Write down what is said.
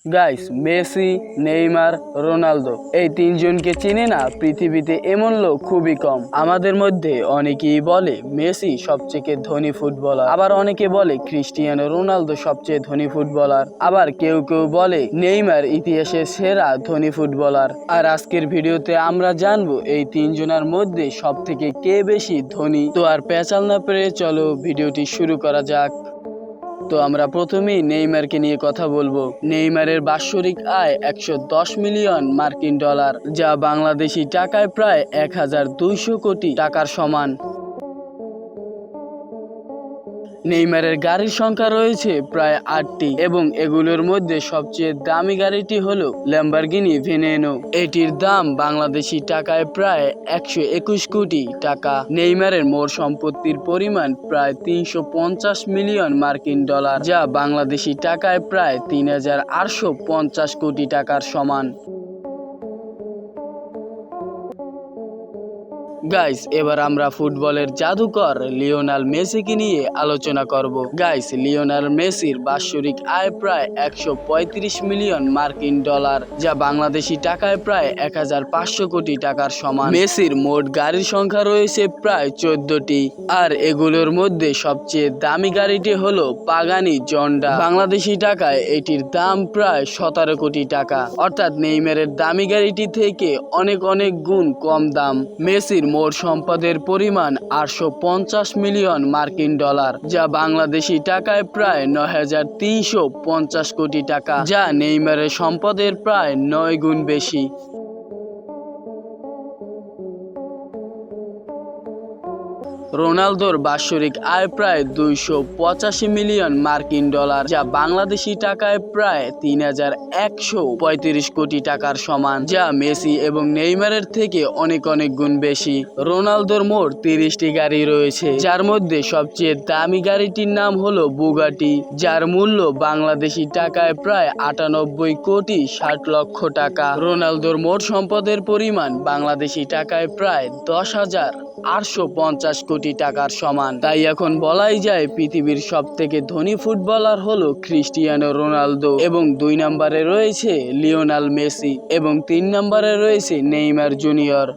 Guys, Messi, Neymar, Ronaldo এই তিনজনকে চিনে না পৃথিবীতে এমন লোক খুবই কম। আমাদের মধ্যে অনেকেই বলে মেসি সবচেয়ে ধনী ফুটবলার, আবার অনেকে বলে ক্রিস্টিয়ানো রোনালদো সবচেয়ে ধনী ফুটবলার, আবার কেউ কেউ বলে নেইমার ইতিহাসের সেরা ধনী ফুটবলার। আর আজকের ভিডিওতে আমরা জানবো এই তিনজনের মধ্যে সব থেকে কে বেশি ধনী। তো আর পেঁচাল না পেরে চলো ভিডিওটি শুরু করা যাক। তো আমরা প্রথমেই নেইমারকে নিয়ে কথা বলবো। নেইমারের বাৎসরিক আয় 110 মিলিয়ন মার্কিন ডলার, যা বাংলাদেশি টাকায় প্রায় 1200 কোটি টাকার সমান। নেইমারের গাড়ির সংখ্যা রয়েছে প্রায় 8টি এবং এগুলোর মধ্যে সবচেয়ে দামি গাড়িটি হলো ল্যাম্বরগিনি ভেনেনো। এটির দাম বাংলাদেশি টাকায় প্রায় 121 কোটি টাকা। নেইমারের মোট সম্পত্তির পরিমাণ প্রায় 350 মিলিয়ন মার্কিন ডলার, যা বাংলাদেশি টাকায় প্রায় 3850 কোটি টাকার সমান। গাইস, এবার আমরা ফুটবলের জাদুকর লিওনেল মেসিকে নিয়ে আলোচনা করব। গাইস, লিওনেল মেসির বাৎসরিক আয় প্রায় 135 মিলিয়ন মার্কিন ডলার, যা বাংলাদেশি টাকায় প্রায় 1500 কোটি টাকার সমান। মেসির মোট গাড়ির সংখ্যা রয়েছে প্রায় 14টি, আর এগুলোর মধ্যে সবচেয়ে দামি গাড়িটি হলো পাগানি জন্ডা। বাংলাদেশি টাকায় এটির দাম প্রায় 17 কোটি টাকা, অর্থাৎ নেইমারের দামি গাড়িটি থেকে অনেক গুণ কম দাম। মেসির মোট সম্পদের পরিমাণ 850 মিলিয়ন মার্কিন ডলার, যা বাংলাদেশি টাকায় প্রায় 9350 কোটি টাকা, যা নেইমারের সম্পদের প্রায় 9 গুণ বেশি। রোনালদোর বাৎসরিক আয় প্রায় 285 মিলিয়ন মার্কিন ডলার, যা বাংলাদেশি টাকায় প্রায় 3135 কোটি টাকার সমান, যা মেসি এবং নেইমারের থেকে অনেক গুণ বেশি। রোনালদোর মোট 30টি গাড়ি রয়েছে, যার মধ্যে সবচেয়ে দামি গাড়িটির নাম হলো বুগাটি, যার মূল্য বাংলাদেশি টাকায় প্রায় 98 কোটি 60 লক্ষ টাকা। রোনালদোর মোট সম্পদের পরিমাণ বাংলাদেশি টাকায় প্রায় 10,850 কোটি টাকার সমান। তাই এখন বলাই যায় পৃথিবীর সব থেকে ধনী ফুটবলার হলো ক্রিস্টিয়ানো রোনালদো, এবং 2 নম্বরে রয়েছে লিওনেল মেসি, এবং 3 নম্বরে রয়েছে নেইমার জুনিয়র।